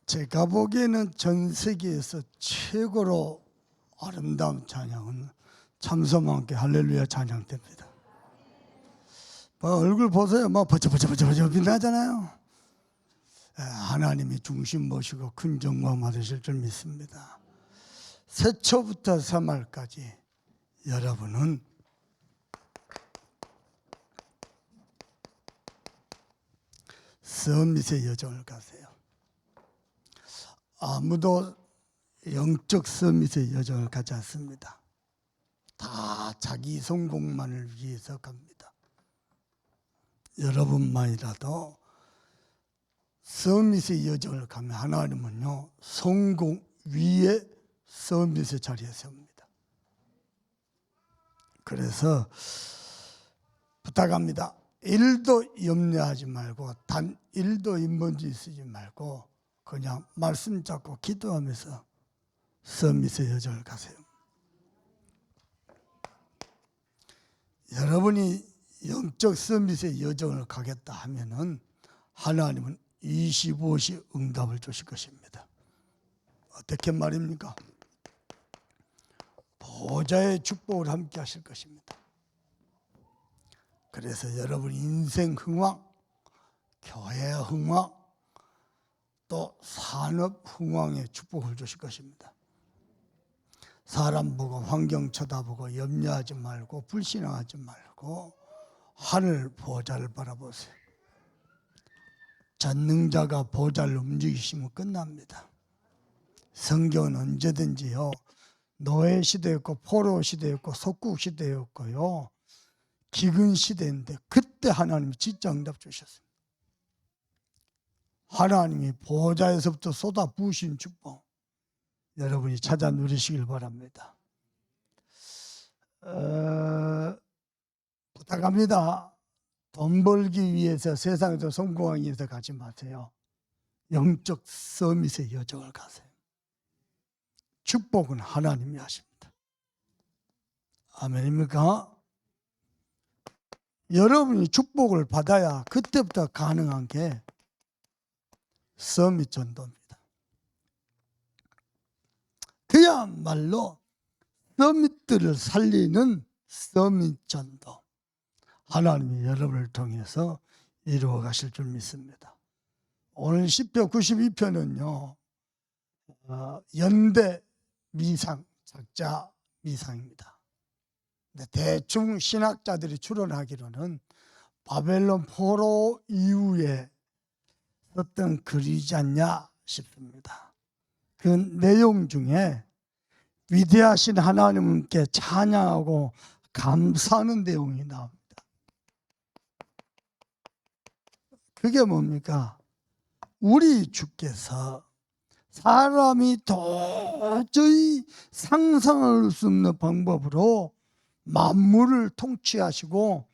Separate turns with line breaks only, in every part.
제가 보기에는 전 세계에서 최고로 아름다운 찬양은 참소와 함께 할렐루야 찬양대입니다. 얼굴 보세요. 막 버쩍버쩍 빛나잖아요. 하나님이 중심 모시고 큰 영광 받으실 줄 믿습니다. 새초부터 새말까지 여러분은 서밋의 여정을 가세요. 아무도 영적 서밋의 여정을 가지 않습니다. 다 자기 성공만을 위해서 갑니다. 여러분만이라도 서밋의 여정을 가면 하나님은요, 성공 위에 서밋의 자리에 세웁니다. 그래서 부탁합니다. 일도 염려하지 말고 단 일도 인본주의 쓰지 말고 그냥 말씀 잡고 기도하면서 서밋의 여정을 가세요. 여러분이 영적 서밋의 여정을 가겠다 하면은 하나님은 25시 응답을 주실 것입니다. 어떻게 말입니까? 보좌의 축복을 함께 하실 것입니다. 그래서 여러분 인생 흥왕, 교회 흥왕, 또 산업 흥왕의 축복을 주실 것입니다. 사람 보고 환경 쳐다보고 염려하지 말고 불신앙하지 말고 하늘 보좌를 바라보세요. 전능자가 보좌를 움직이시면 끝납니다. 성경은 언제든지요, 노예 시대였고 포로 시대였고 속국 시대였고요, 기근 시대인데 그때 하나님이 진짜 응답 주셨습니다. 하나님이 보좌에서부터 쏟아 부으신 축복 여러분이 찾아 누리시길 바랍니다. 부탁합니다. 돈 벌기 위해서 세상에서 성공하기 위해서 가지 마세요. 영적 서밋의 여정을 가세요. 축복은 하나님이 하십니다. 아멘입니까? 여러분이 축복을 받아야 그때부터 가능한 게 서밋 전도입니다. 그야말로 서밋들을 살리는 서밋 전도, 하나님이 여러분을 통해서 이루어 가실 줄 믿습니다. 오늘 10편 92편은요 연대 미상, 작자 미상입니다. 대충 신학자들이 추론하기로는 바벨론 포로 이후에 썼던 글이지 않냐 싶습니다. 그 내용 중에 위대하신 하나님께 찬양하고 감사하는 내용이 나옵니다. 그게 뭡니까? 우리 주께서 사람이 도저히 상상할 수 없는 방법으로 만물을 통치하시고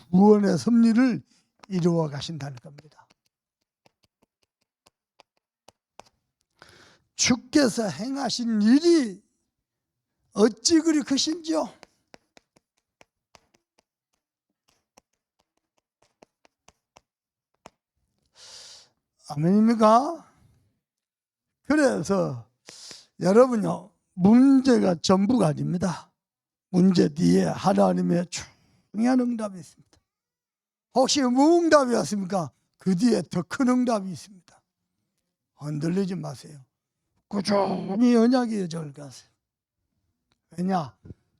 구원의 섭리를 이루어 가신다는 겁니다. 주께서 행하신 일이 어찌 그리 크신지요? 아멘입니까? 그래서 여러분요, 문제가 전부가 아닙니다. 문제 뒤에 하나님의 중요한 응답이 있습니다. 혹시 무응답이 왔습니까? 그 뒤에 더 큰 응답이 있습니다. 흔들리지 마세요. 꾸준히 언약의 여정을 가세요. 왜냐?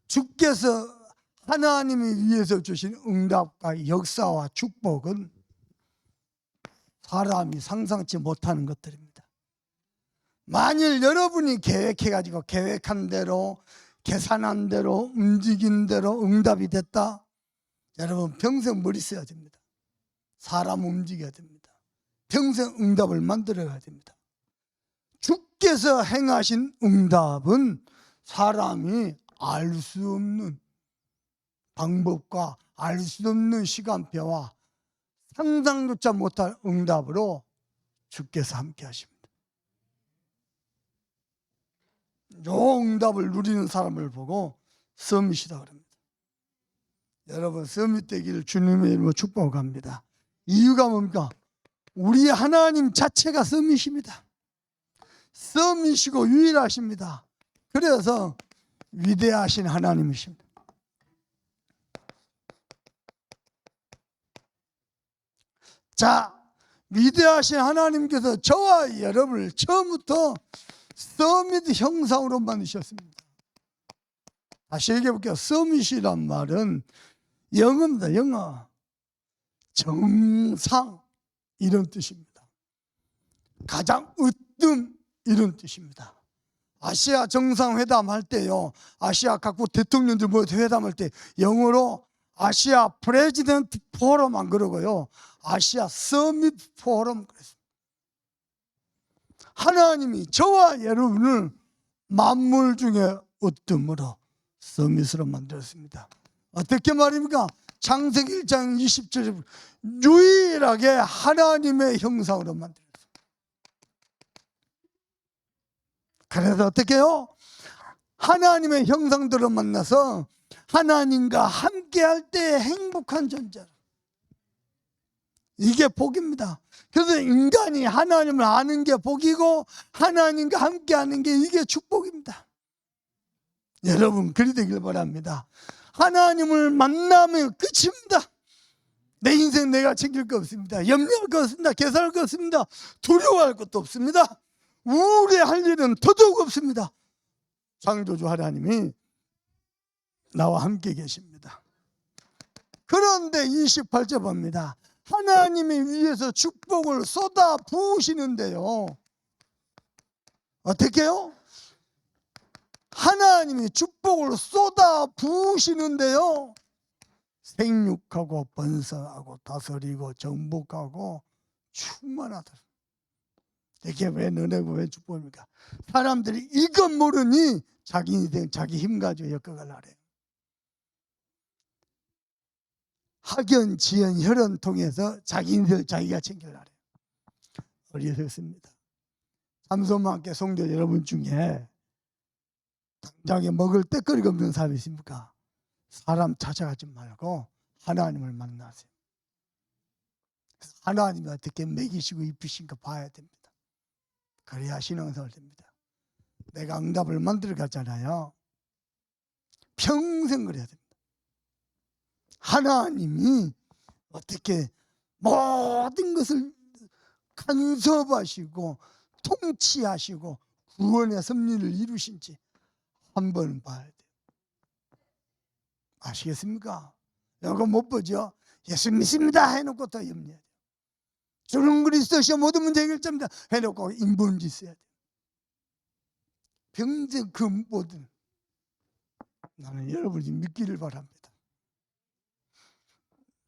주께서 하나님이 위해서 주신 응답과 역사와 축복은 사람이 상상치 못하는 것들입니다. 만일 여러분이 계획해가지고 계획한 대로 계산한 대로 움직인 대로 응답이 됐다, 여러분 평생 머리 써야 됩니다. 사람 움직여야 됩니다. 평생 응답을 만들어야 됩니다. 주께서 행하신 응답은 사람이 알 수 없는 방법과 알 수 없는 시간표와 상상조차 못할 응답으로 주께서 함께 하십니다. 이 응답을 누리는 사람을 보고 서밋이다 그럽니다. 여러분 서밋 되기를 주님의 이름으로 축복합니다. 이유가 뭡니까? 우리 하나님 자체가 서밋입니다. 썸이시고 유일하십니다. 그래서 위대하신 하나님이십니다. 자, 위대하신 하나님께서 저와 여러분을 처음부터 서밋 형상으로 만드셨습니다. 다시 얘기해 볼게요. 서밋이란 말은 영어입니다. 영어. 정상 이런 뜻입니다. 가장 으뜸 이런 뜻입니다. 아시아 정상회담 할 때요, 아시아 각국 대통령들 모여서 회담할 때 영어로 아시아 프레지던트 포럼 안 그러고요, 아시아 서밋 포럼 그랬습니다. 하나님이 저와 여러분을 만물 중에 으뜸으로 서밋으로 만들었습니다. 어떻게 말입니까? 창세기 1장 20절에 유일하게 하나님의 형상으로 만들었습니다. 그래서 어떻게 해요? 하나님의 형상들을 만나서 하나님과 함께 할 때 행복한 존재. 이게 복입니다. 그래서 인간이 하나님을 아는 게 복이고 하나님과 함께 하는 게 이게 축복입니다. 여러분 그리 되길 바랍니다. 하나님을 만나면 끝입니다. 내 인생 내가 챙길 거 없습니다. 염려할 거 없습니다. 계산할 거 없습니다. 두려워할 것도 없습니다. 우울해할 일은 더더욱 없습니다. 창조주 하나님이 나와 함께 계십니다. 그런데 28절 봅니다. 하나님이 위에서 축복을 쏟아 부으시는데요, 어떻게 해요? 하나님이 축복을 쏟아 부으시는데요, 생육하고 번성하고 다스리고 정복하고 충만하다. 이게 왜 너네고 왜 축복입니까? 사람들이 이것 모르니 자기 인생 자기 힘 가지고 엮어가려 그래요. 학연, 지연, 혈연 통해서 자기 인생을 자기가 챙기려 그래요. 어리석습니다. 삼손과 함께 성도 여러분 중에 당장에 먹을 때거리가 없는 사람이 있습니까? 사람 찾아가지 말고 하나님을 만나세요. 하나님이 어떻게 먹이시고 입히신가 봐야 됩니다. 그래야 신앙생활 됩니다. 내가 응답을 만들어 갔잖아요. 평생 그래야 됩니다. 하나님이 어떻게 모든 것을 간섭하시고 통치하시고 구원의 섭리를 이루신지 한번 봐야 돼요. 아시겠습니까? 이거 못 보죠? 예수 믿습니다 해놓고 더 염려해야 돼요. 주는 그리스도시여 모든 문제 해결자입니다 해놓고 인본주의 써야 돼요. 평생 그 모든, 나는 여러분이 믿기를 바랍니다.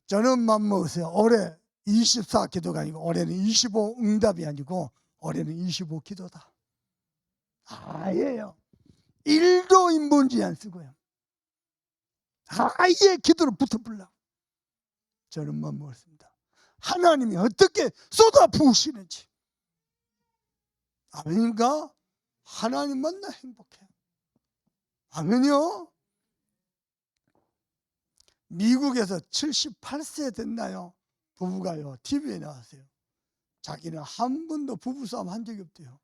저는 맘먹으세요. 올해 24 기도가 아니고 올해는 25 응답이 아니고 올해는 25 기도다. 아예요. 1도 인본주의 안 쓰고요. 아예 기도를 붙어보려고 저는 맘먹었습니다. 하나님이 어떻게 쏟아 부으시는지. 아멘인가? 하나님 만나 행복해요. 아멘이요? 미국에서 78세 됐나요? 부부가요, TV에 나왔어요. 자기는 한 번도 부부싸움 한 적이 없대요.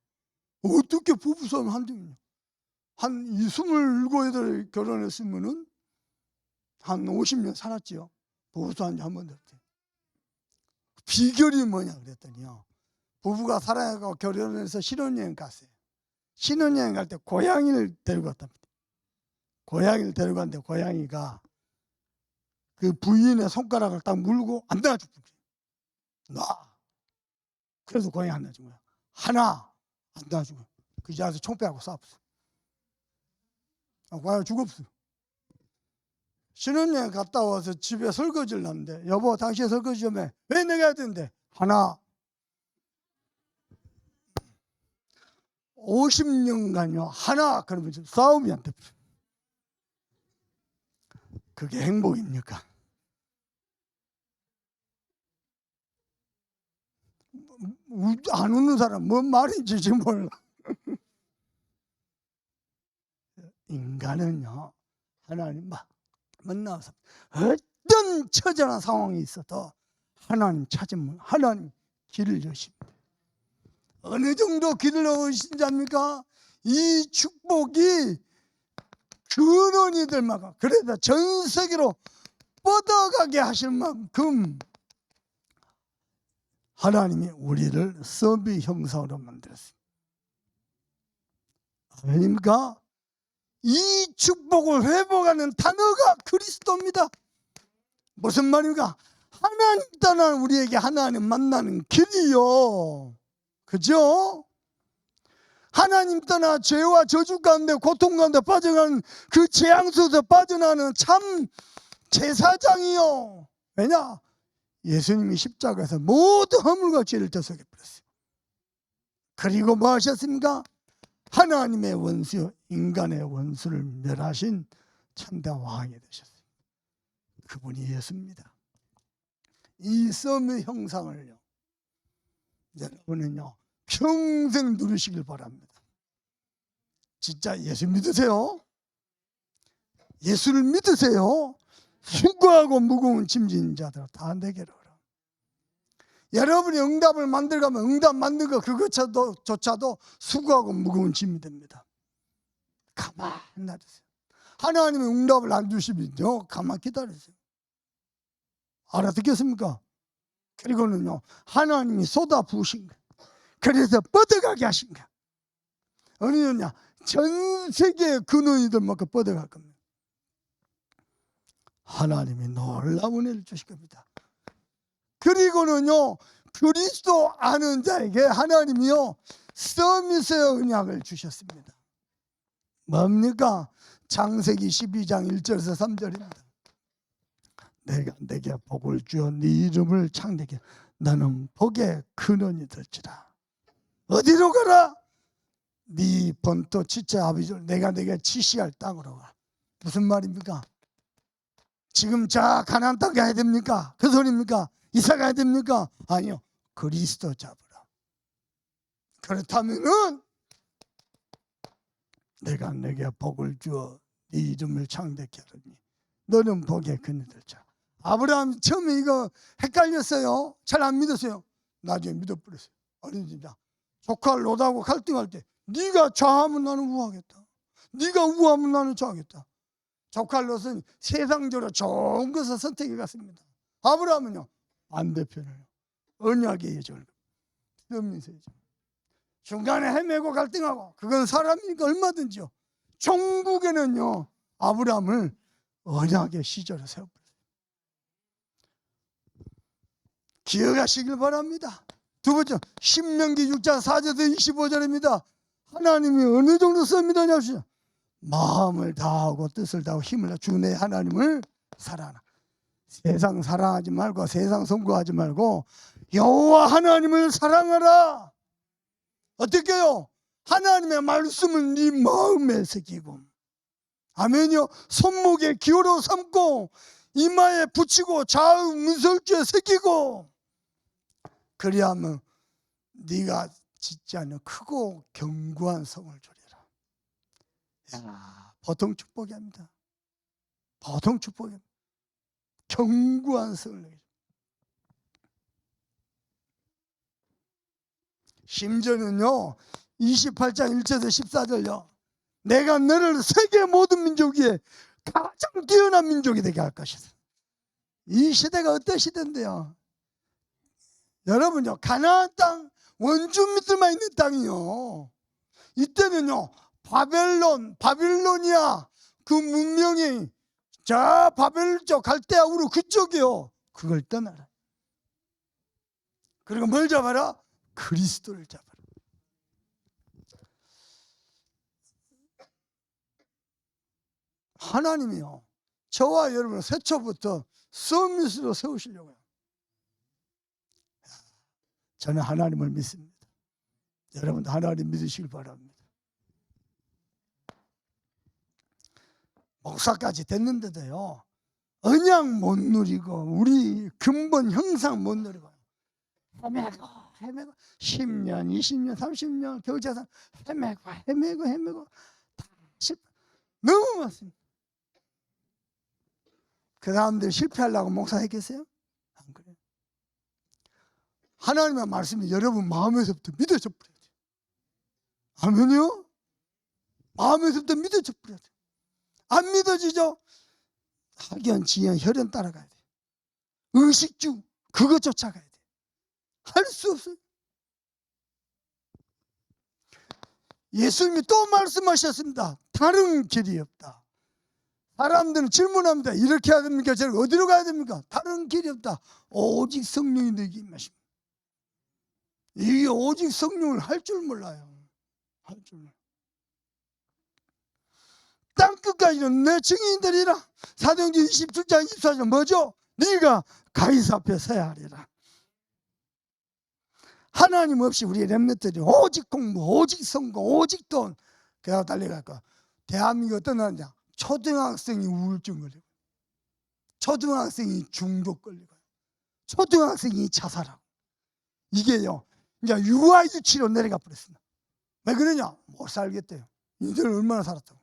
어떻게 부부싸움 한 적이 없냐? 한 27, 8 결혼했으면은 한 50년 살았지요. 부부싸움 한 번도 없대요. 비결이 뭐냐 그랬더니요, 부부가 사랑하고 결혼해서 신혼여행 갔어요. 신혼여행 갈 때 고양이를 데리고 갔답니다. 고양이를 데리고 갔는데 고양이가 그 부인의 손가락을 딱 물고 안 놔주고 놔. 그래서 고양이 안 놔준 거야. 하나 안 놔주고 그 자리에서 총 빼고 싸웠어. 고양이 죽었어. 신혼여행 갔다 와서 집에 설거지를 하는데, 여보 당신 설거지 좀 해. 왜 내가 해야 되는데? 하나. 50년간요 하나 그러면 싸움이 안 돼. 그게 행복입니까? 안 웃는 사람 뭔 말인지 지금 몰라. 인간은요 하나님 만나서 어떤 처절한 상황이 있어도 하나님 찾으면 하나님 길을 여십니다. 어느 정도 길러오신 자입니까? 이 축복이 근원이 될 만큼, 그래서 전 세계로 뻗어가게 하실 만큼 하나님이 우리를 선비 형상으로 만들었습니다. 아닙니까? 이 축복을 회복하는 단어가 그리스도입니다. 무슨 말입니까? 하나님 떠난 우리에게 하나님 만나는 길이요. 그죠? 하나님 떠나 죄와 저주 가운데 고통 가운데 빠져가는 그 재앙 속에서 빠져나가는 참 제사장이요. 왜냐? 예수님이 십자가에서 모든 허물과 죄를 대속해 버렸어요. 그리고 뭐 하셨습니까? 하나님의 원수요 인간의 원수를 멸하신 참된 왕이 되셨어요. 그분이 예수입니다. 이 썸의 형상을요, 여러분은요 평생 누리시길 바랍니다. 진짜 예수 믿으세요? 예수를 믿으세요? 수고하고 무거운 짐진 자들 다 내게로 오라. 여러분이 응답을 만들가면 응답 만든 거 그것조차도 수고하고 무거운 짐이 됩니다. 가만 놔두세요. 하나님이 응답을 안 주시면요 가만 기다리세요. 알아듣겠습니까? 그리고는요 하나님이 쏟아 부으신 거예요. 그래서 뻗어가게 하신 거예요. 어느냐 전 세계의 근원이들 만큼 뻗어갈 겁니다. 하나님이 놀라운 은혜를 주실 겁니다. 그리고는요 그리스도 아는 자에게 하나님이요 서밋의 언약을 주셨습니다. 뭡니까? 창세기 12장 1절에서 3절입니다. 내가 내게 복을 주어 네 이름을 창대게 너는 복의 근원이 될지라. 어디로 가라? 네 본토 지체 아비들 내가 내게 지시할 땅으로 가. 무슨 말입니까? 지금 자 가나안 땅 가야 됩니까? 그 소리입니까? 이사 가야 됩니까? 아니요. 그리스도 잡으라. 그렇다면은 내가 내게 복을 주어 네 이름을 창대케 하리니 너는 복의 근원이 될지라. 아브라함 처음에 이거 헷갈렸어요. 잘 안 믿었어요. 나중에 믿어버렸어요. 어린이집이다. 조카 롯하고 갈등할 때 네가 좌하면 나는 우하겠다. 네가 우하면 나는 좌하겠다. 조카 롯은 세상적으로 좋은 것을 선택해 갔습니다. 아브라함은요 반대편을 언약의 예정을 중간에 헤매고 갈등하고 그건 사람이니까 얼마든지요. 종국에는요 아브라함을 언약의 시절에 세워버렸어요. 기억하시길 바랍니다. 두 번째 신명기 6장 4절에서 25절입니다. 하나님이 어느 정도 씁니다. 마음을 다하고 뜻을 다하고 힘을 다하고 주 내 하나님을 사랑하라. 세상 사랑하지 말고 세상 선고하지 말고 여호와 하나님을 사랑하라. 어떻게 해요? 하나님의 말씀을 네 마음에 새기고 아멘이요. 손목에 기호로 삼고 이마에 붙이고 좌우 문설주에 새기고 그리하면 네가 짓지 않는 크고 견고한 성을 주리라. 야, 보통 축복이 아닙니다. 보통 축복입니다. 견고한 성을 내게. 심지어는요 28장 1절에서 14절요 내가 너를 세계 모든 민족 위에 가장 뛰어난 민족이 되게 할 것이다. 이 시대가 어떤 시대인데요? 여러분요 가나안 땅 원주민들만 있는 땅이요. 이때는요 바빌로니아 그 문명이 자 바벨 쪽 갈대아 우르 그쪽이요. 그걸 떠나라. 그리고 뭘 잡아라? 그리스도를 잡아라. 하나님이요 저와 여러분을 새초부터 서밋으로 세우시려고요. 저는 하나님을 믿습니다. 여러분도 하나님 믿으시길 바랍니다. 목사까지 됐는데도요 언약 못 누리고 우리 근본 형상 못 누리고 헤매고 10년 20년 30년 교제사 헤매고 다 너무 많습니다. 그 사람들 실패하려고 목사했겠어요? 안 그래요. 하나님의 말씀이 여러분 마음에서부터 믿어져 버려요. 아멘요? 마음에서부터 믿어져 버려야 돼. 안 믿어지죠? 학연, 지연, 혈연 따라가야 돼. 의식주 그거 쫓아가야 돼. 할 수 없어요. 예수님이 또 말씀하셨습니다. 다른 길이 없다. 사람들은 질문합니다. 이렇게 해야 됩니까? 저렇게 어디로 가야 됩니까? 다른 길이 없다. 오직 성령이 너에게 임하십니다. 이게 오직 성령을 할 줄 몰라요. 할 줄 몰라요. 땅끝까지는 내 증인들이라. 사도행전 27장 24절 뭐죠? 네가 가이사 앞에 서야 하리라. 하나님 없이 우리 렘넌트들이 오직 공부, 오직 성공, 오직 돈 그래서 달려갈 거야. 대한민국 어떤 나라냐? 초등학생이 우울증 걸리고, 초등학생이 중독 걸리고, 초등학생이 자살하고. 이게요 이제 유아유치로 내려가 버렸습니다. 왜 그러냐? 못 살겠대요. 이들 얼마나 살았다고.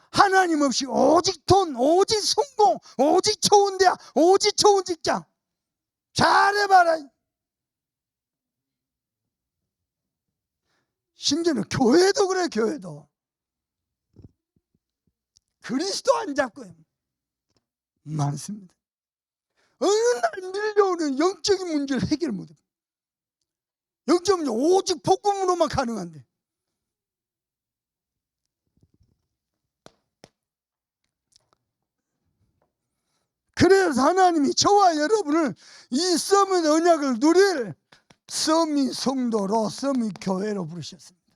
하나님 없이 오직 돈, 오직 성공, 오직 좋은 대학, 오직 좋은 직장. 잘해봐라. 심지어는 교회도 그래. 교회도 그리스도 안 잡고요 많습니다. 어느 날 밀려오는 영적인 문제를 해결 못해요. 영적인 문제 오직 복음으로만 가능한데. 그래서 하나님이 저와 여러분을 이 썸의 언약을 누릴 썸이 성도로, 썸이 교회로 부르셨습니다.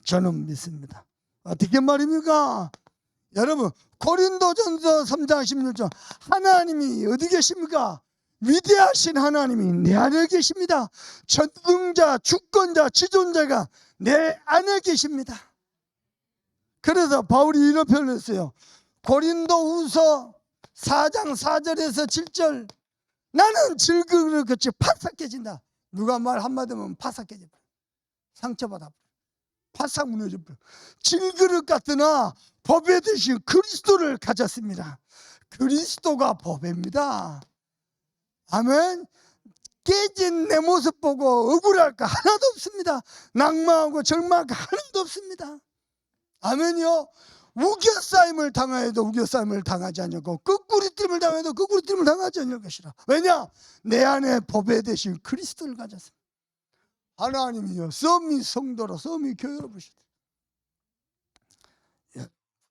저는 믿습니다. 어떻게 말입니까? 여러분 고린도전서 3장 16절 하나님이 어디 계십니까? 위대하신 하나님이 내 안에 계십니다. 전능자, 주권자, 지존자가 내 안에 계십니다. 그래서 바울이 이런 표현을 했어요. 고린도후서 4장 4절에서 7절 나는 질그릇 같이 파삭 깨진다. 누가 말 한마디 하면 파삭 깨져 버려. 상처받아 버려. 파삭 무너져 버려. 질그릇 같으나 법에 대신 그리스도를 가졌습니다. 그리스도가 법입니다. 아멘. 깨진 내 모습 보고 억울할 거 하나도 없습니다. 낙망하고 절망할 거 하나도 없습니다. 아멘이요. 우겨싸임을 당하여도 우겨싸임을 당하지 않고 거꾸리뜨림을 당해도 거꾸리뜨림을 당하지 않을 것이라. 왜냐? 내 안에 법에 대신 그리스도를 가졌습니다. 하나님이요 썸이 성도로 썸이 교회로 부르셨다.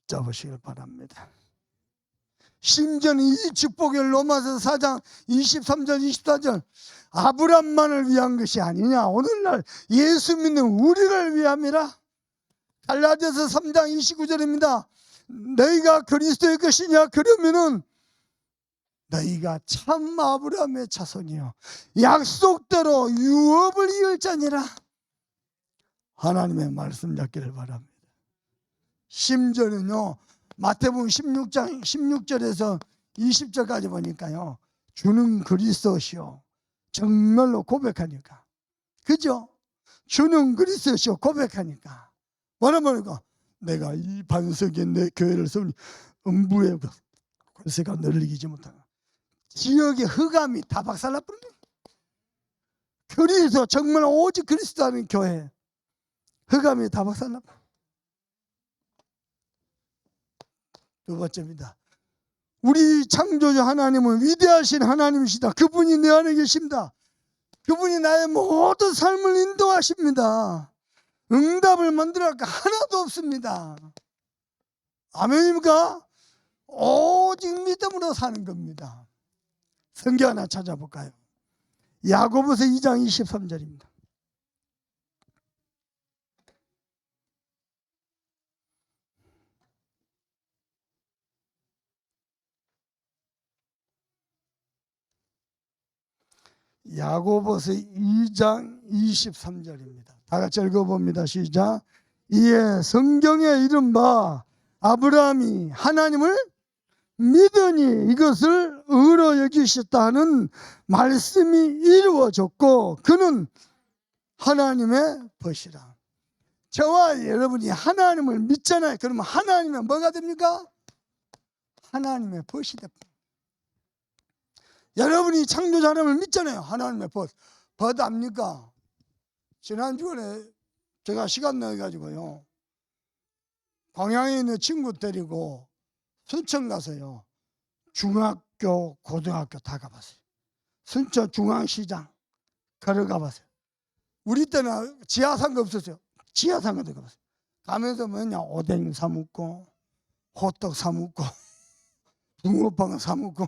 잡으시길 바랍니다. 심지어는 이 축복을 로마서 4장 23절 24절 아브람만을 위한 것이 아니냐 오늘날 예수 믿는 우리를 위함이라. 갈라디아서 3장 29절입니다. 너희가 그리스도의 것이냐? 그러면은 너희가 참 아브라함의 자손이요 약속대로 유업을 이을 자니라. 하나님의 말씀 잡기를 바랍니다. 심지어는요 마태복음 16장 16절에서 20절까지 보니까요 주는 그리스도시요 정말로 고백하니까, 그죠? 주는 그리스도시요 고백하니까 뭐라니까 내가 이 반석에 내 교회를 세우니 음부의 권세가 너를 이기지 못하나. 지역의 흑암이 다 박살나버린 거예요. 그리스도 정말 오직 그리스도 하는 교회 흑암이 다 박살나버린. 두 번째입니다. 우리 창조주 하나님은 위대하신 하나님이시다. 그분이 내 안에 계십니다. 그분이 나의 모든 삶을 인도하십니다. 응답을 만들어갈 거 하나도 없습니다. 아멘입니까? 오직 믿음으로 사는 겁니다. 성경 하나 찾아볼까요? 야고보서 2장 23절입니다. 야고보서 2장 23절입니다. 다 같이 읽어봅니다. 시작. 이에 성경에 이른바 아브라함이 하나님을 믿으니 이것을 의로 여기셨다 하는 말씀이 이루어졌고 그는 하나님의 벗이라. 저와 여러분이 하나님을 믿잖아요. 그러면 하나님은 뭐가 됩니까? 하나님의 벗이 됩니다. 여러분이 창조자 하나님을 믿잖아요. 하나님의 벗. 벗 압니까? 지난 주간에 제가 시간 내가지고요, 광양에 있는 친구 데리고 순천 가서요, 중학교, 고등학교 다 가봤어요. 순천 중앙시장 걸어가봤어요. 우리 때는 지하상가 없었어요. 지하상가도 가봤어요. 가면서 뭐냐, 오뎅 사 먹고, 호떡 사 먹고, 붕어빵 사 먹고.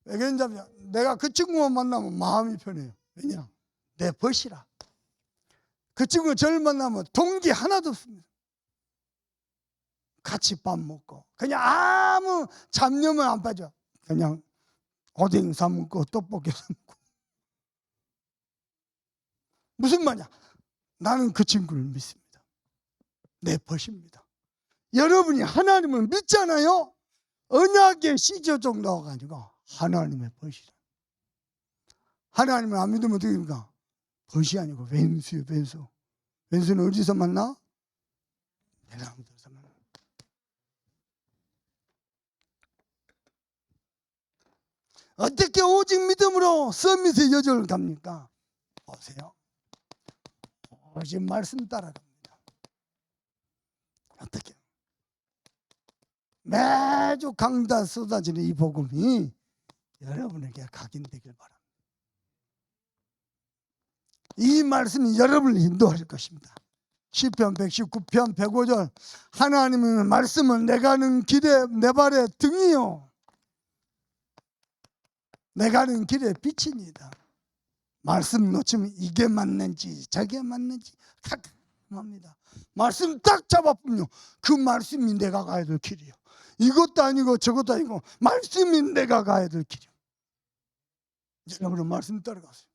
왜 그런냐면 내가 그 친구만 만나면 마음이 편해요. 왜냐, 내 벗이라. 그 친구가 저를 만나면 동기 하나도 없습니다. 같이 밥 먹고 그냥 아무 잡념은 안 빠져. 그냥 오뎅 사 먹고 떡볶이 사 먹고. 무슨 말이야? 나는 그 친구를 믿습니다. 내 벗입니다. 여러분이 하나님을 믿잖아요. 언약의 시조종 나와가지고 하나님의 벗이다. 하나님을 안 믿으면 어떻게 됩니까? 벗이 아니고 왼수요, 왼수. 왼수는 어디서 만나? 내랑들에서 만나. 어떻게 오직 믿음으로 서밋의 여정을 갑니까? 보세요. 오직 말씀 따라갑니다. 어떻게? 매주 강단 쏟아지는 이 복음이 여러분에게 각인되길 바랍니다. 이 말씀이 여러분을 인도할 것입니다. 시편 119편 105절 하나님의 말씀은 내가 가는 길에 내 발의 등이요 내가 가는 길에 빛이니다. 말씀 놓치면 이게 맞는지 저게 맞는지 깜깜합니다. 말씀 딱 잡아보면 그 말씀이 내가 가야 될 길이요. 이것도 아니고 저것도 아니고 말씀이 내가 가야 될 길이요. 여러분은 말씀 따라가세요.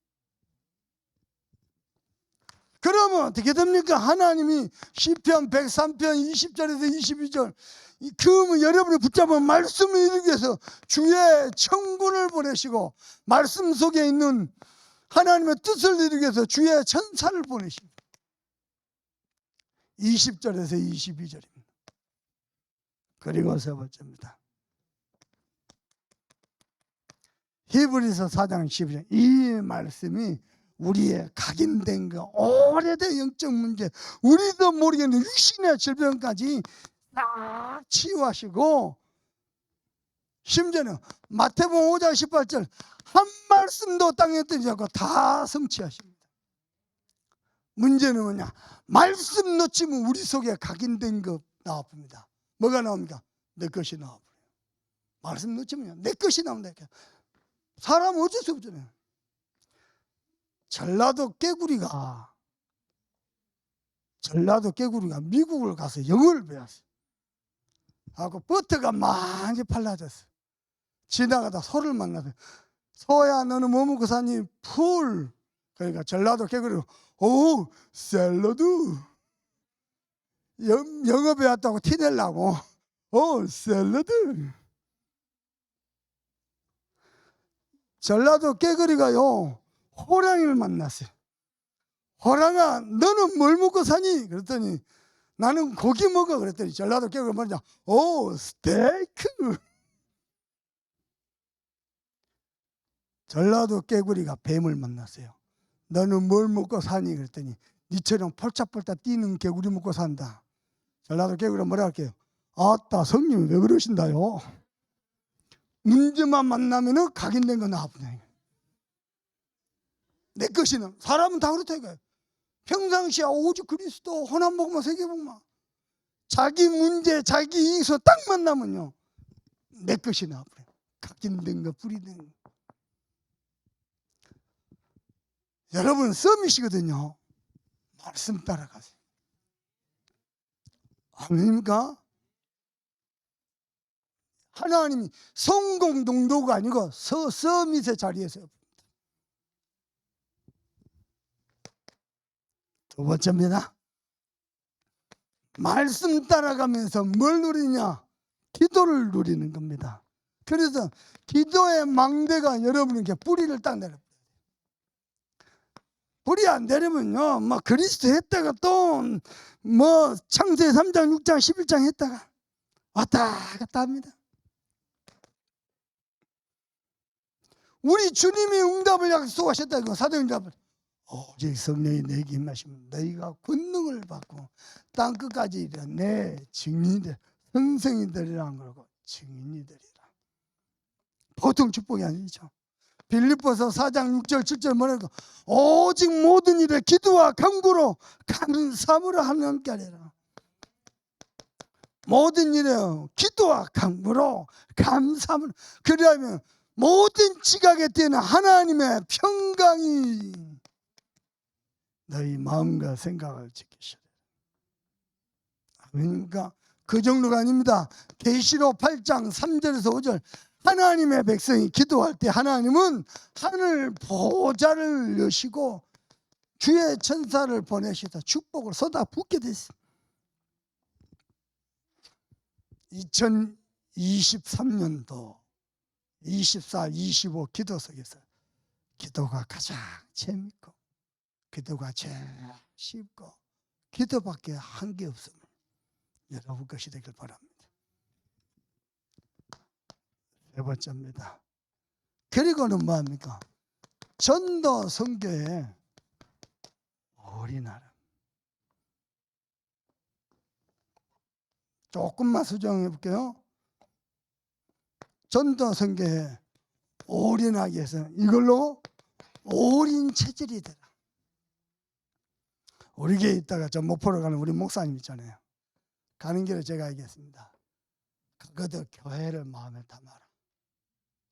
그러면 어떻게 됩니까? 하나님이 시편 103편 20절에서 22절 그 여러분이 붙잡은 말씀을 이루기 위해서 주의 천군을 보내시고 말씀 속에 있는 하나님의 뜻을 이루기 위해서 주의 천사를 보내십니다. 20절에서 22절입니다. 그리고 세 번째입니다. 히브리서 4장 12절 이 말씀이 우리의 각인된 거 오래된 영적 문제 우리도 모르겠는 육신의 질병까지 다 치유하시고 심지어는 마태복음 5장 18절 한 말씀도 땅에 뜨지 않고 다 성취하십니다. 문제는 뭐냐? 말씀 놓치면 우리 속에 각인된 거 나와봅니다. 뭐가 나옵니까? 내 것이 나와버려요. 말씀 놓치면요 내 것이 나온다니까. 사람은 어쩔 수 없잖아요. 전라도 깨구리가 미국을 가서 영어를 배웠어요. 하고 버터가 많이 팔라졌어요. 지나가다 소를 만나서 소야 너는 뭐 먹고 사니? 풀. 그러니까 전라도 깨구리가 오 샐러드. 영어 배웠다고 티내려고 오 샐러드. 전라도 깨구리가요 호랑이를 만났어요. 호랑아 너는 뭘 먹고 사니? 그랬더니 나는 고기 먹어. 그랬더니 전라도 깨구리가 뭐냐? 오 스테이크. 전라도 깨구리가 뱀을 만났어요. 너는 뭘 먹고 사니? 그랬더니 니처럼 폴짝폴짝 뛰는 개구리 먹고 산다. 전라도 깨구리가 뭐라 할게요? 아따 성님 왜 그러신다요? 문제만 만나면은 각인된 거 나쁘네. 내 것이는 사람은 다 그렇다 이거예요. 평상시에 오직 그리스도 호남 복음만 세계복음만 자기 문제 자기 이익서 딱 만나면요 내 것이 나쁘네. 각인된 거 뿌리된 거. 여러분 서밋이거든요. 말씀 따라가세요. 아닙니까? 하나님이 성공 동도가 아니고 서밋의 자리에서. 두 번째입니다. 말씀 따라가면서 뭘 누리냐? 기도를 누리는 겁니다. 그래서 기도의 망대가 여러분에게 뿌리를 딱 내려. 뿌리 안 내리면요 막 그리스도 했다가 또 뭐 창세기 3장 6장 11장 했다가 왔다 갔다 합니다. 우리 주님이 응답을 약속하셨다고. 사도행전 오직 성령이 너에게 임하시면 너희가 권능을 받고 땅 끝까지 이르러 내 증인들 선생이 되리라는 거고 증인이 되리라. 보통 축복이 아니죠. 빌립보서 4장 6절 7절 뭐라고? 오직 모든 일에 기도와 간구로 감사함으로 하나님께 하리라. 모든 일에 기도와 간구로 감사함으로. 그러면 모든 지각에 뛰는 하나님의 평강이 너희 마음과 생각을 지키시라. 그러니까 그 정도가 아닙니다. 계시록 8장 3절에서 5절 하나님의 백성이 기도할 때 하나님은 하늘 보좌를 여시고 주의 천사를 보내시다 축복을 쏟아붓게 됐습니다. 2023년도 24, 25 기도석에서 기도가 가장 재밌고 기도가 제일 쉽고 기도밖에 한 게 없음을 여러분 것이 되길 바랍니다. 세 번째입니다. 그리고는 뭐합니까? 전도 선교의 올인하라. 조금만 수정해 볼게요. 전도 선교에 올인하기 위해서 이걸로 올인 체질이 되라. 우리 교회에 있다가 저 목포로 가는 우리 목사님 있잖아요. 가는 길에 제가 얘기했습니다. 그것도 교회를 마음에 담아라.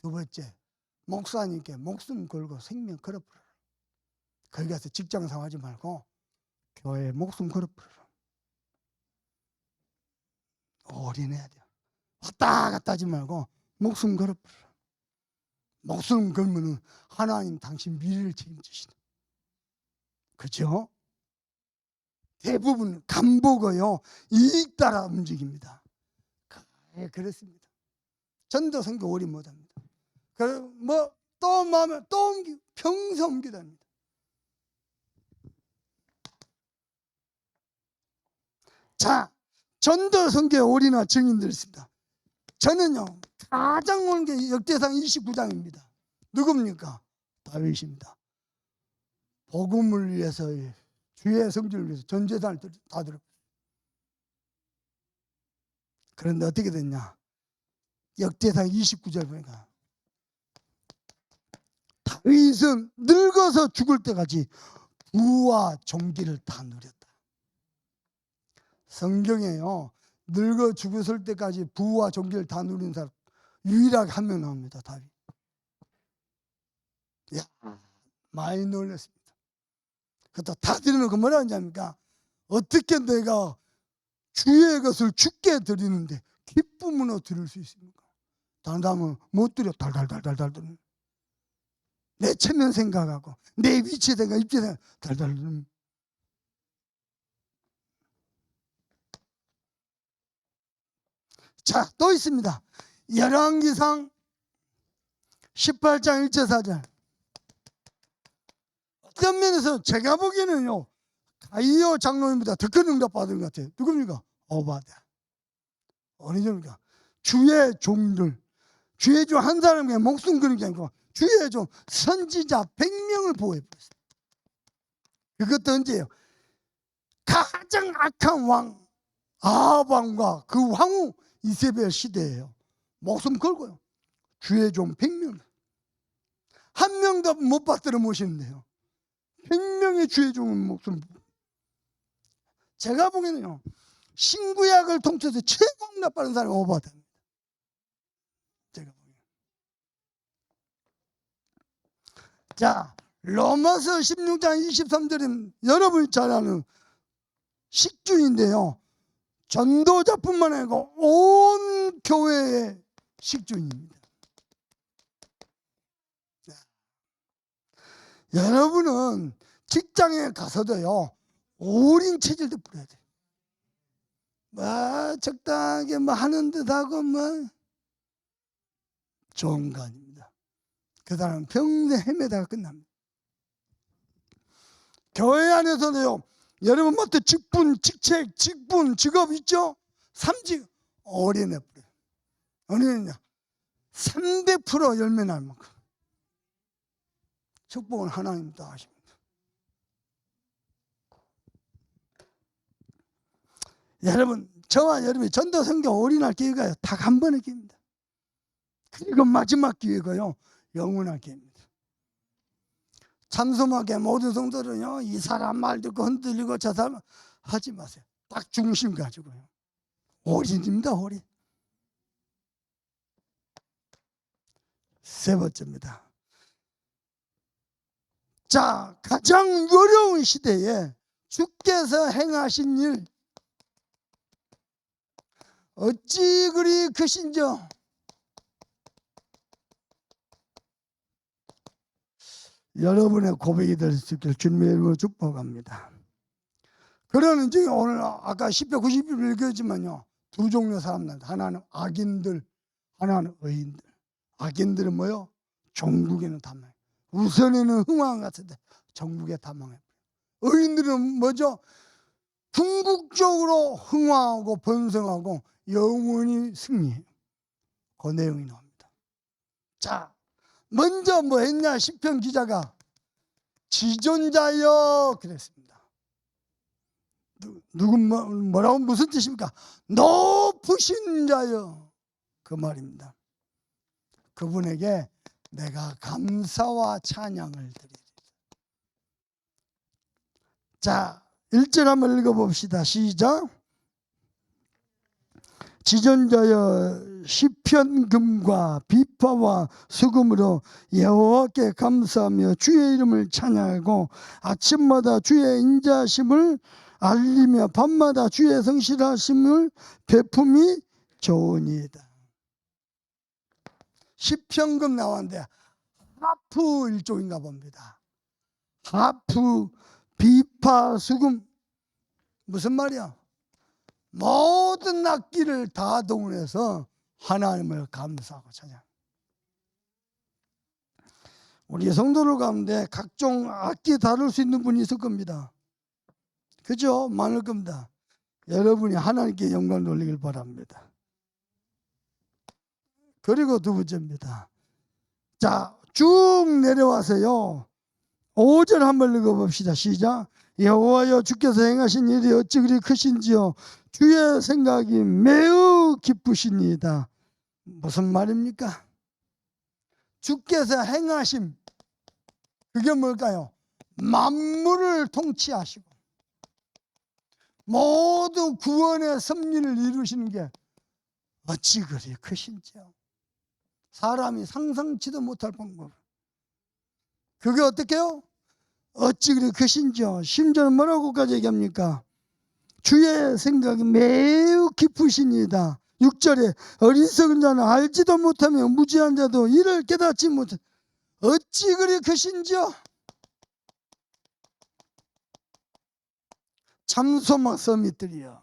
두 번째, 목사님께 목숨 걸고 생명 걸어버려라. 거기 가서 직장 생활하지 말고 교회에 목숨 걸어버려라. 올인해야 돼요. 왔다 갔다 하지 말고 목숨 걸어버려라. 목숨 걸면은 하나님 당신 미래를 책임지시다. 그렇죠? 대부분 간보고요 이익 따라 움직입니다. 예, 그렇습니다. 전도 선교 올인 못합니다. 또 마음에 또 옮기고 평생 옮기답니다. 자, 전도 선교에 올인한 증인들 있습니다. 저는요 가장 오는 게 역대상 29장입니다. 누굽니까? 다윗입니다. 복음을 위해서 주의 성질을 위해서 전 재산을 다 들었어요. 그런데 어떻게 됐냐? 역대상 29절 보니까 다윗은 늙어서 죽을 때까지 부와 종기를 다 누렸다. 성경에요 늙어 죽었을 때까지 부와 종기를 다 누린 사람 유일하게 한 명 나옵니다. 다윗. 야, 많이 놀랐습니다. 그것도 다 드려놓고 뭐라 하냐니까 어떻게 내가 주의 것을 주께 드리는데 기쁨으로 드릴 수 있습니까? 다른 사람은 못 드려 달달달달달 드는 내 체면 생각하고 내 위치 생각 입지 생각 달달 드는. 자, 또 있습니다. 열왕기상 18장 1절 4절. 어떤 면에서 제가 보기에는요 가이오 장로님보다 더 큰 응답 받은 것 같아요. 누굽니까? 오바댜. 어느 정도입니까? 주의 종들, 주의 종 한 사람에게 목숨 거는 게 아니고 주의 종 선지자 100명을 보호해버렸어요. 그것도 언제예요? 가장 악한 왕 아합 왕과 그 황후 이세벨 시대예요. 목숨 걸고요 주의 종 100명 한 명도 못 받들어 모시는데요 100명의 주의 종은 목숨. 제가 보기에는요 신구약을 통틀어서 최고 응답받은 사람이 오바댜입니다. 제가 보기에는. 자, 로마서 16장 23절은 여러분이 잘 아는 식주인데요 전도자뿐만 아니고 온 교회의 식주인입니다. 여러분은 직장에 가서도요 올인 체질도 뿌려야 돼요. 적당하게 하는 듯하고 좋은 거 아닙니다. 그 사람은 평생 헤매다가 끝납니다. 교회 안에서도요 여러분 맡은 직분, 직책, 직분, 직업 있죠? 3직 올인해버려요. 어느냐 300% 열매 날 만큼. 축복은 하나님이 다 하십니다. 여러분, 저와 여러분이 전도성경 어린이날 기회가 딱 한 번의 기회입니다. 그리고 마지막 기회고요, 영원한 기회입니다. 참소하게 모든 성도는요, 이 사람 말 듣고 흔들리고 저 사람 하지 마세요. 딱 중심 가지고요. 어린입니다, 어린. 세 번째입니다. 자, 가장 어려운 시대에 주께서 행하신 일 어찌 그리 크신저. 여러분의 고백이 될 수 있기를 주님의 이름으로 축복합니다. 그러는 중에 오늘 아까 10편 90편 읽었지만요, 두 종류의 사람들, 하나는 악인들, 하나는 의인들. 악인들은 뭐요? 종국에는 탐망. 우선에는 흥왕 같은데 종국에 탐망해. 의인들은 뭐죠? 궁극적으로 흥왕하고 번성하고 영원히 승리해요. 그 내용이 나옵니다. 자, 먼저 뭐 했냐? 시편 기자가 지존자여 그랬습니다. 누구 뭐라고 무슨 뜻입니까? 높으신 자여, 그 말입니다. 그분에게 내가 감사와 찬양을 드리리. 자, 1절 한번 읽어봅시다. 시작. 지존자여 시편금과 비파와 수금으로 여호와께 감사하며 주의 이름을 찬양하고 아침마다 주의 인자하심을 알리며 밤마다 주의 성실하심을 베품이 좋으니이다. 시편금 나왔는데 하프 일종인가 봅니다. 하프, 비파, 수금. 무슨 말이야? 모든 악기를 다 동원해서 하나님을 감사하고 찬양. 우리 성도들 가운데 각종 악기 다룰 수 있는 분이 있을 겁니다. 그죠? 많을 겁니다. 여러분이 하나님께 영광 돌리길 바랍니다. 그리고 두 번째입니다. 자, 쭉 내려와서요, 5절 한번 읽어봅시다. 시작. 여호와여 주께서 행하신 일이 어찌 그리 크신지요 주의 생각이 매우 기쁘시니이다. 무슨 말입니까? 주께서 행하심, 그게 뭘까요? 만물을 통치하시고 모두 구원의 섭리를 이루시는 게 어찌 그리 크신지요. 사람이 상상치도 못할 방법. 그게 어떻게요? 어찌 그리 크신지요. 심지어는 뭐라고까지 얘기합니까? 주의 생각이 매우 깊으시니이다. 6절에 어리석은 자는 알지도 못하며 무지한 자도 이를 깨닫지 못해. 어찌 그리 크신지요. 참소막 서밋들이요,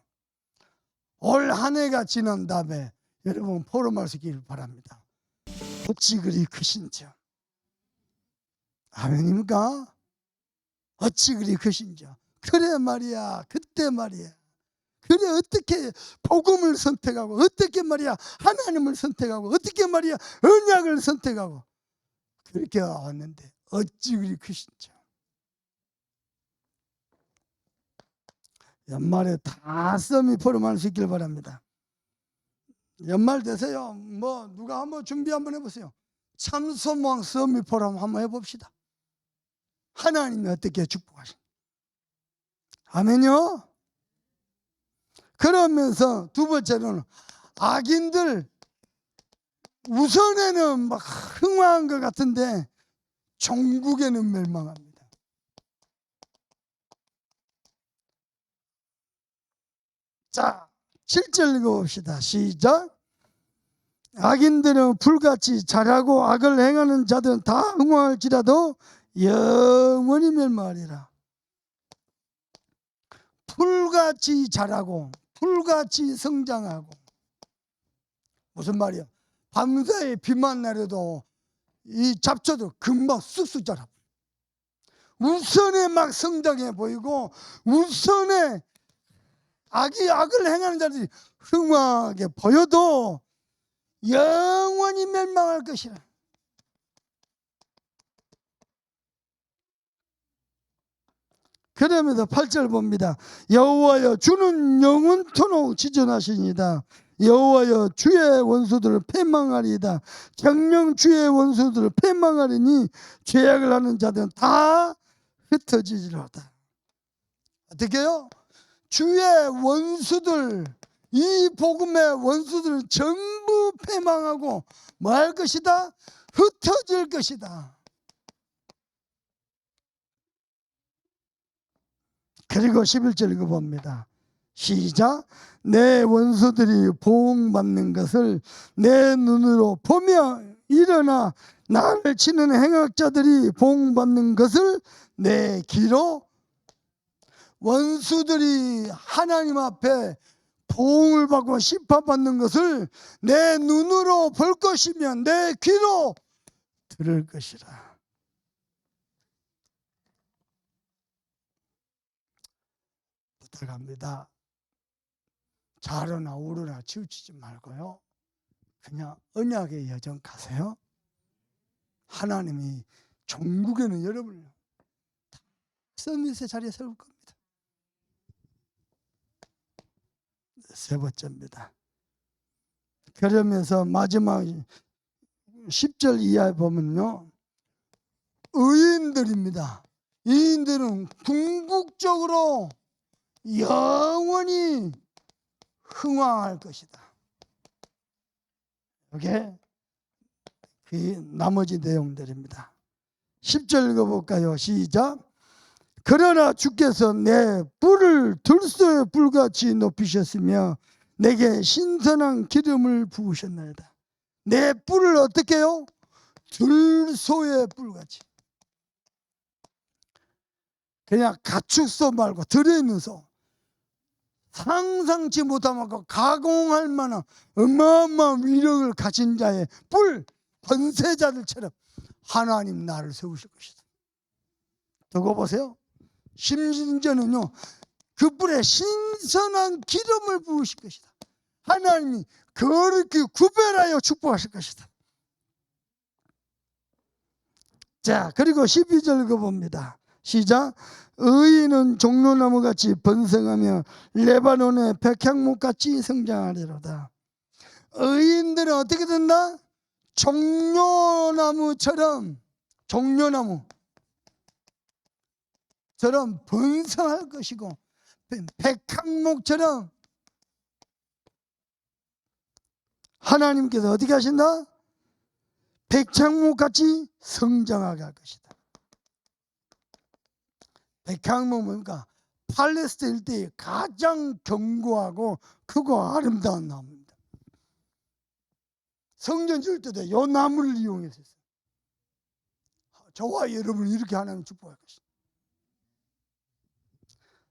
올 한 해가 지난 다음에 여러분 포럼할 수 있기를 바랍니다. 어찌 그리 크신지요. 아멘입니까? 어찌 그리 크신지요. 그래 말이야, 그때 말이야. 그래 어떻게 복음을 선택하고, 어떻게 말이야 하나님을 선택하고, 어떻게 말이야 언약을 선택하고 그렇게 왔는데 어찌 그리 크신지요. 연말에 다 썸이 포럼할 수 있길 바랍니다. 연말 되세요. 뭐 누가 한번 준비 한번 해보세요. 참소모왕 썸이 포럼 한번 해봅시다. 하나님이 어떻게 축복하십니까? 아멘요. 그러면서 두 번째로는 악인들, 우선에는 막 흥황한 것 같은데 종국에는 멸망합니다. 자, 7절 읽어봅시다. 시작. 악인들은 불같이 잘하고 악을 행하는 자들은 다 흥황할지라도 영원히 멸망하리라. 불같이 자라고 불같이 성장하고, 무슨 말이야? 밤사이 비만 내려도 이 잡초도 금방 쑥쑥 자라. 우선에 막 성장해 보이고 우선에 악을 행하는 자들이 흥황하게 보여도 영원히 멸망할 것이라. 그러면서 8절 봅니다. 여호와여 주는 영원토록 지존하시니이다. 여호와여 주의 원수들을 패망하리이다. 정령 주의 원수들을 패망하리니 죄악을 하는 자들은 다 흩어지리로다. 어떻게요? 주의 원수들, 이 복음의 원수들은 전부 패망하고 뭐 할 것이다? 흩어질 것이다. 그리고 11절 읽어봅니다. 시작. 내 원수들이 보응받는 것을 내 눈으로 보며 일어나 나를 치는 행악자들이 보응받는 것을 내 귀로. 원수들이 하나님 앞에 보응을 받고 심판받는 것을 내 눈으로 볼 것이며 내 귀로 들을 것이라. 부탁합니다. 좌로나 우로나 치우치지 말고요. 그냥 언약의 여정 가세요. 하나님이 종국에는 여러분을 서밋의 자리에 세울 겁니다. 세 번째입니다. 그러면서 마지막 10절 이하에 보면요, 의인들입니다. 의인들은 궁극적으로 영원히 흥왕할 것이다. 이게 그 나머지 내용들입니다. 10절 읽어볼까요? 시작. 그러나 주께서 내 뿔을 들소의 뿔같이 높이셨으며 내게 신선한 기름을 부으셨나이다. 내 뿔을 어떻게 해요? 들소의 뿔같이. 그냥 가축소 말고 들어있는 소, 상상치 못할 만큼 가공할 만한 어마어마한 위력을 가진 자의 뿔, 권세자들처럼 하나님 나를 세우실 것이다. 두고 보세요. 심지어는요, 그 뿔에 신선한 기름을 부으실 것이다. 하나님이 그렇게 구별하여 축복하실 것이다. 자, 그리고 12절 읽어봅니다. 시작. 의인은 종려나무같이 번성하며 레바논의 백향목같이 성장하리로다. 의인들은 어떻게 된다? 종려나무처럼 번성할 것이고 백향목처럼 하나님께서 어떻게 하신다? 백향목같이 성장하게 할 것이다. 백향목은 뭡니까? 팔레스타인 일대에 가장 견고하고 크고 아름다운 나무입니다. 성전 지을 때도 이 나무를 이용해서 했어요. 저와 여러분은 이렇게 하나님 축복할 것입니다.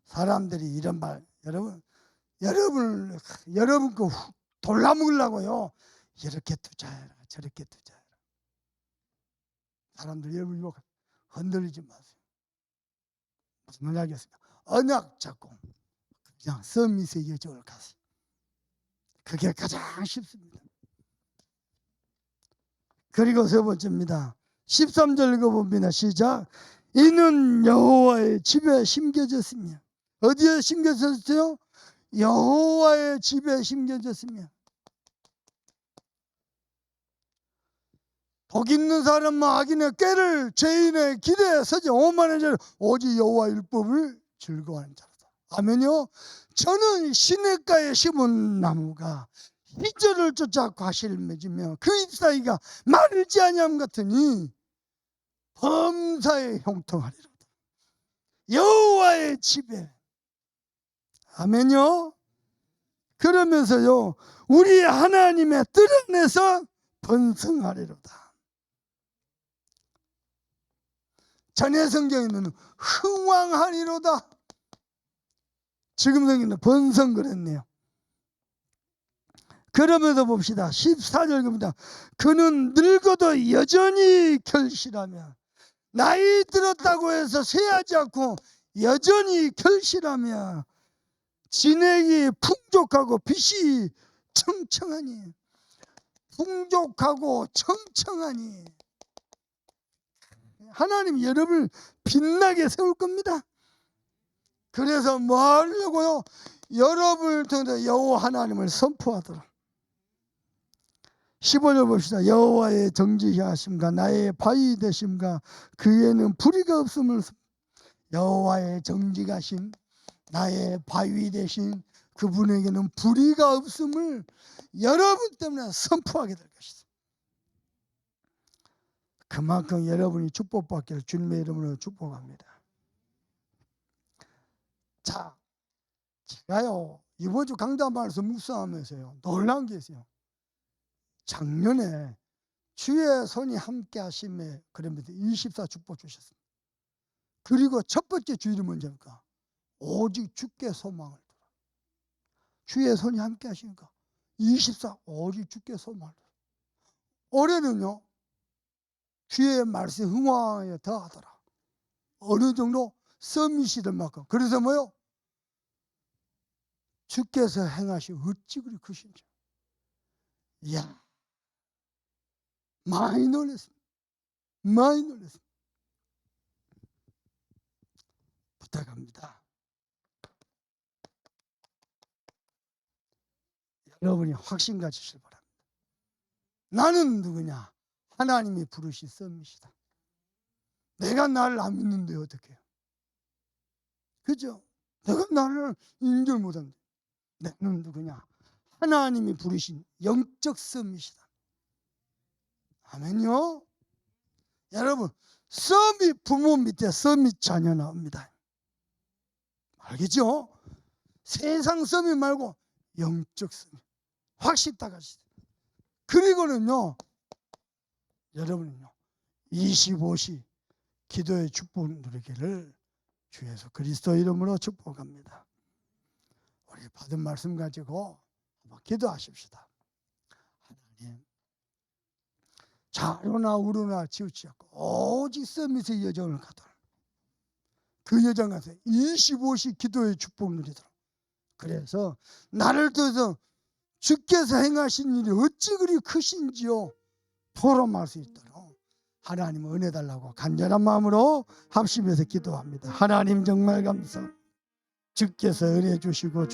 사람들이 이런 말, 여러분 거 돌라먹으려고요. 이렇게 투자해라, 저렇게 투자해라. 사람들 여러분 이거 흔들리지 마세요. 무슨 말 하겠습니까? 언약 잡고 그냥 서밋의 여정을 가세요. 그게 가장 쉽습니다. 그리고 세 번째입니다. 13절 읽어봅니다. 시작. 이는 여호와의 집에 심겨졌으며. 어디에 심겨졌어요? 여호와의 집에 심겨졌으며. 복 있는 사람은 악인의 꾀를 죄인의 길에 서지 오만한 자를 오직 여호와 율법을 즐거워하는 자로다. 아멘요. 저는 시냇가에 심은 나무가 희절을 쫓아 과실을 맺으며 그 잎사귀가 마르지 아니함 같으니 범사에 형통하리로다. 여호와의 집에. 아멘요. 그러면서요, 우리 하나님의 뜰 안에서 번성하리로다. 전에 성경에는 흥왕하리로다. 지금 성경에는 번성 그랬네요. 그러면서 봅시다. 14절 겁니다. 그는 늙어도 여전히 결실하며. 나이 들었다고 해서 쇠하지 않고 여전히 결실하며 진액이 풍족하고 빛이 청청하니. 풍족하고 청청하니. 하나님 여러분을 빛나게 세울 겁니다. 그래서 뭐 하려고요? 여러분을 통해 여호와 하나님을 선포하도록. 15절 봅시다. 여호와의 정직하심과 나의 바위 되심과 그에는 불의가 없음을. 여호와의 정직하심, 나의 바위 되신 그분에게는 불의가 없음을 여러분 때문에 선포하게 될 것이다. 그만큼 여러분이 축복받기를 주님의 이름으로 축복합니다. 자, 제가요 이번 주 강단 말씀 묵상하면서요 놀란 게 있어요. 작년에 주의 손이 함께 하심에 그러면서 24 축복 주셨습니다. 그리고 첫 번째 주일이 뭔지입니까? 오직 주께 소망을 두라. 주의 손이 함께 하시니까 24 오직 주께 소망을 두라. 올해는요 주의 말씀 흥황에 더하더라. 어느 정도 서밋이 될 만큼. 그래서 뭐요? 주께서 행하시 어찌 그리 크신지. 이야, 많이 놀랐습니다. 많이 놀랐습니다. 부탁합니다. 여러분이 확신 가지시길 바랍니다. 나는 누구냐? 하나님이 부르신 썸밋이다. 내가 나를 안 믿는데 어떻게 해요? 그죠? 내가 나를 인정 못한다. 나는 누구냐? 하나님이 부르신 영적 썸밋이다. 아멘요? 여러분, 썸밋 부모 밑에 썸밋 자녀 나옵니다. 알겠죠? 세상 썸밋 말고 영적 썸밋. 확실히 다 가시죠. 그리고는요, 여러분은요, 25시 기도의 축복 누리기를 주 예수 그리스도 이름으로 축복합니다. 우리 받은 말씀 가지고 한번 기도하십시다. 하나님, 좌로나 우로나 치우치 않고 오직 썸밋의 여정을 가도록, 그 여정 가서 25시 기도의 축복 누리도록. 그래서 나를 통해서 주께서 행하신 일이 어찌 그리 크신지요 포럼할 수 있도록 하나님 은혜 달라고 간절한 마음으로 합심해서 기도합니다. 하나님 정말 감사합니다. 주께서 은혜 주시고